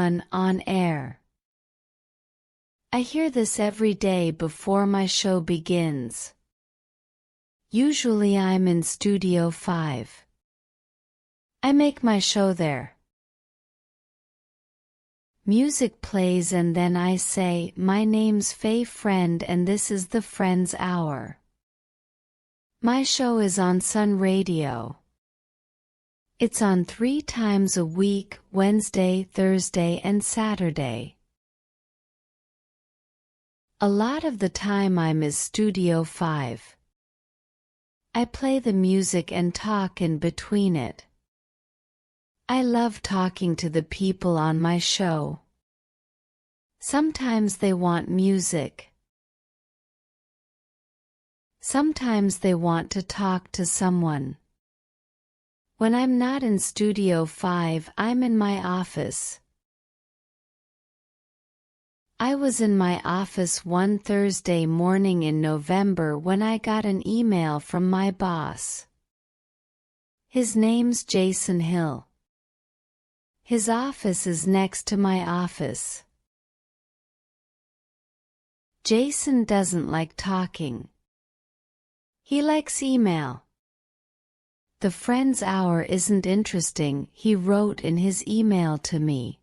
everyone on air. I hear this every day before my show begins. Usually I'm in Studio 5. I make my show there. Music plays and then I say, "My name's Faye Friend and this is the Friends Hour." My show is on Sun Radio. It's on 3 times a week, Wednesday, Thursday and Saturday. A lot of the time I'm in Studio 5. I play the music and talk in between it. I love talking to the people on my show. Sometimes they want music. Sometimes they want to talk to someone. When I'm not in Studio 5, I'm in my office. I was in my office one Thursday morning in November when I got an email from my boss. His name's Jason Hill. His office is next to my office. Jason doesn't like talking. He likes email. "The Friends Hour isn't interesting," he wrote in his email to me.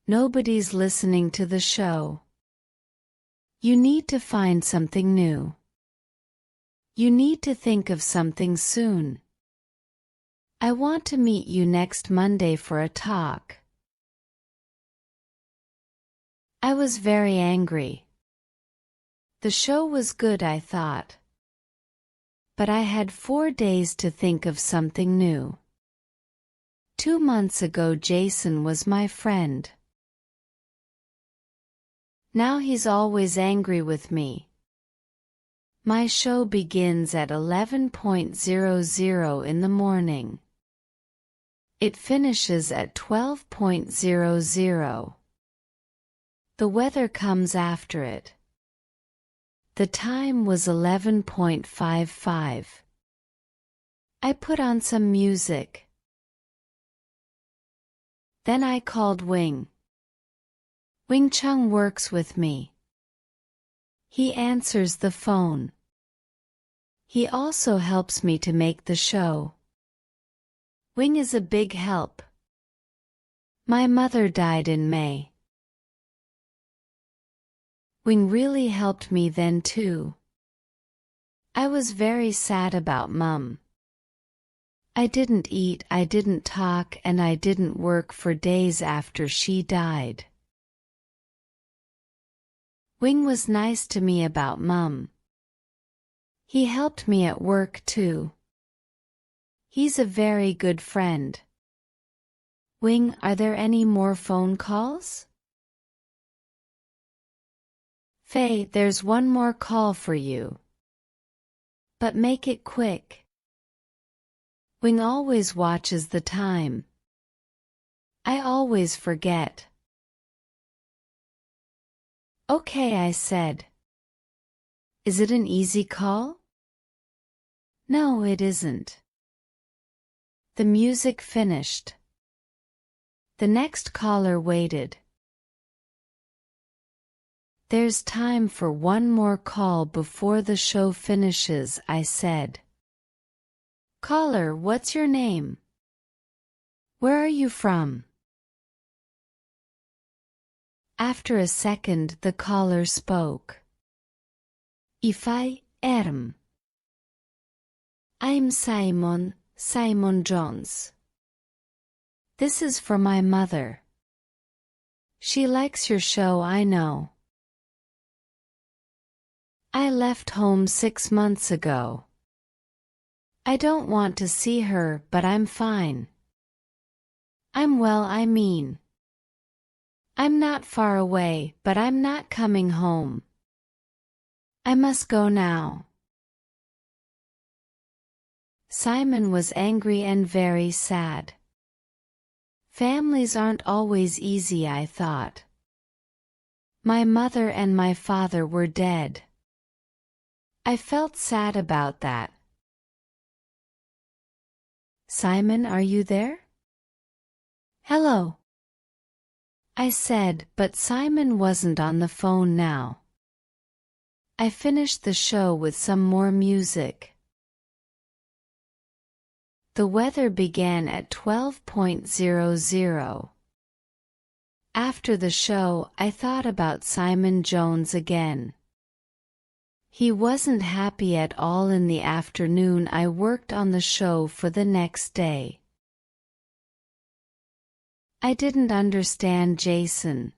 "Nobody's listening to the show. You need to find something new. You need to think of something soon. I want to meet you next Monday for a talk." I was very angry. The show was good, I thought. But I had 4 days to think of something new. 2 months ago Jason was my friend. Now he's always angry with me. My show begins at 11:00 in the morning. It finishes at 12:00. The weather comes after it. The time was 11:55. I put on some music. Then I called Wing. Wing Chung works with me. He answers the phone. He also helps me to make the show. Wing is a big help. My mother died in May. Wing really helped me then too. I was very sad about Mum. I didn't eat, I didn't talk, and I didn't work for days after she died. Wing was nice to me about Mum. He helped me at work too. He's a very good friend. Wing, are there any more phone calls? Faye, there's one more call for you. But make it quick. Wing always watches the time. I always forget. Okay, I said. Is it an easy call? No, it isn't. The music finished. The next caller waited. There's time for one more call before the show finishes, I said. Caller, what's your name? Where are you from? After a second, the caller spoke. Ifai Erm. I'm Simon Jones. This is for my mother. She likes your show, I know. I left home 6 months ago. I don't want to see her, but I'm fine. I'm well, I mean. I'm not far away, but I'm not coming home. I must go now. Simon was angry and very sad. Families aren't always easy, I thought. My mother and my father were dead. I felt sad about that. Simon, are you there? Hello, I said, but Simon wasn't on the phone now. I finished the show with some more music. The weather began at 12:00. After the show, I thought about Simon Jones again. He wasn't happy at all. In the afternoon, I worked on the show for the next day. I didn't understand Jason.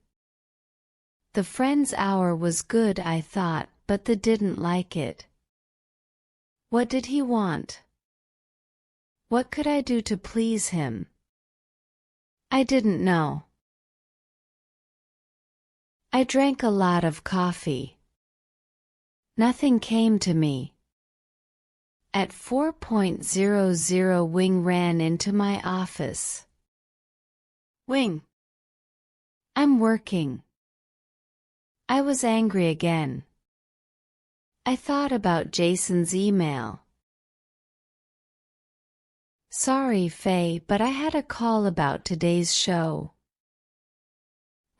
The Friends Hour was good, I thought, but they didn't like it. What did he want? What could I do to please him? I didn't know. I drank a lot of coffee. Nothing came to me. At 4:00, Wing ran into my office. Wing, I'm working. I was angry again. I thought about Jason's email. Sorry, Faye, but I had a call about today's show.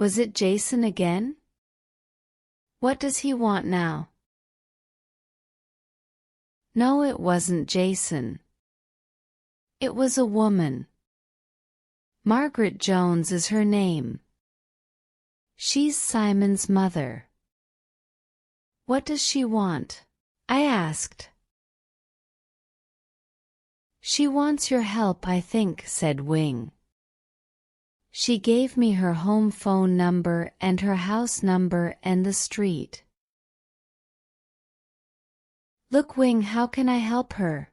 Was it Jason again? What does he want now? No, it wasn't Jason. It was a woman. Margaret Jones is her name. She's Simon's mother. What does she want? I asked. She wants your help, I think, said Wing. She gave me her home phone number and her house number and the street. Look, Wing, how can I help her?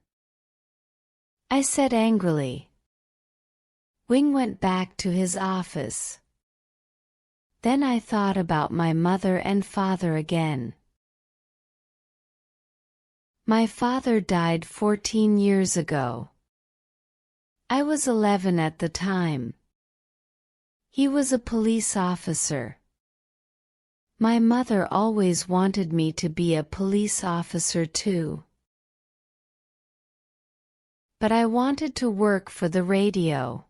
I said angrily. Wing went back to his office. Then I thought about my mother and father again. My father died 14 years ago. I was 11 at the time. He was a police officer. My mother always wanted me to be a police officer too. But I wanted to work for the radio.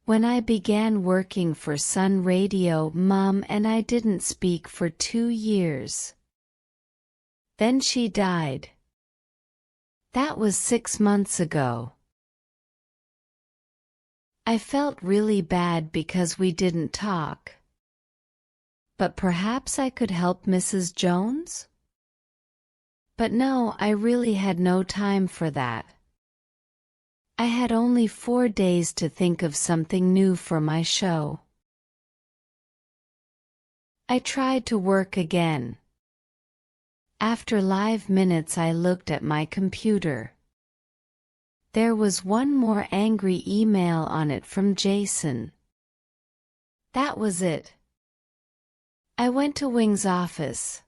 When I began working for Sun Radio, Mom and I didn't speak for 2 years. Then she died. That was 6 months ago. I felt really bad because we didn't talk. But perhaps I could help Mrs. Jones? But no, I really had no time for that. I had only 4 days to think of something new for my show. I tried to work again. After live minutes, I looked at my computer. There was one more angry email on it from Jason. That was it. I went to Wing's office.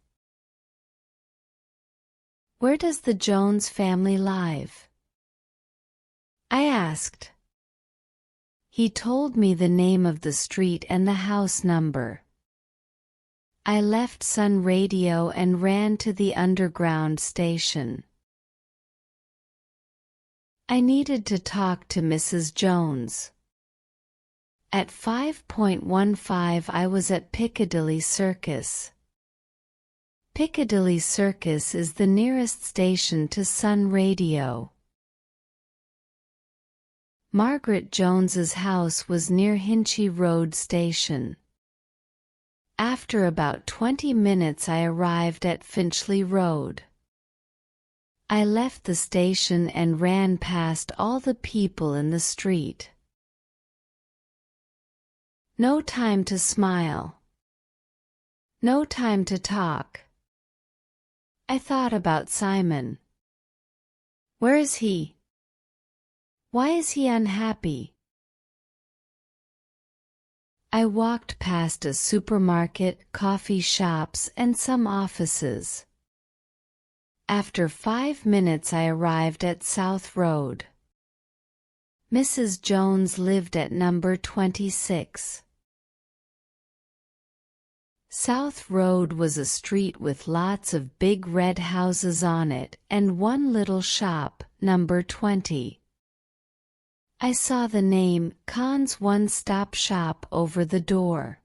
Where does the Jones family live? I asked. He told me the name of the street and the house number. I left Sun Radio and ran to the underground station. I needed to talk to Mrs. Jones. At 5:15 I was at Piccadilly Circus. Piccadilly Circus is the nearest station to Sun Radio. Margaret Jones's house was near Hinchy Road Station. After about 20 minutes I arrived at Finchley Road. I left the station and ran past all the people in the street. No time to smile. No time to talk. I thought about Simon. Where is he? Why is he unhappy? I walked past a supermarket, coffee shops, and some offices. After 5 minutes I arrived at South Road. Mrs. Jones lived at number 26. South Road was a street with lots of big red houses on it and one little shop, number 20. I saw the name Khan's One-Stop Shop over the door.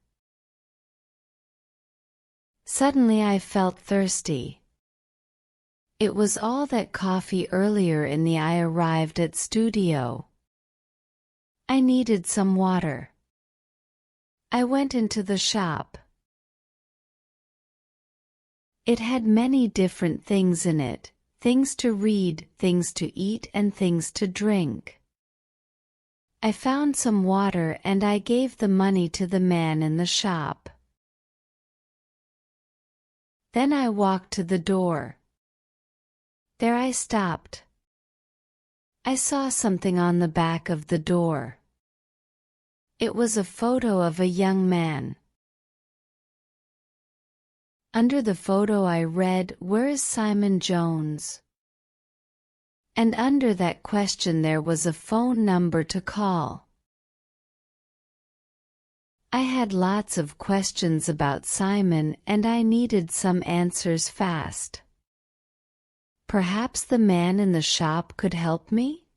Suddenly I felt thirsty. It was all that coffee earlier in the I arrived at studio. I needed some water. I went into the shop. It had many different things in it, things to read, things to eat and things to drink. I found some water and I gave the money to the man in the shop. Then I walked to the door. There I stopped. I saw something on the back of the door. It was a photo of a young man. Under the photo I read, "Where is Simon Jones?" And under that question there was a phone number to call. I had lots of questions about Simon and I needed some answers fast. Perhaps the man in the shop could help me?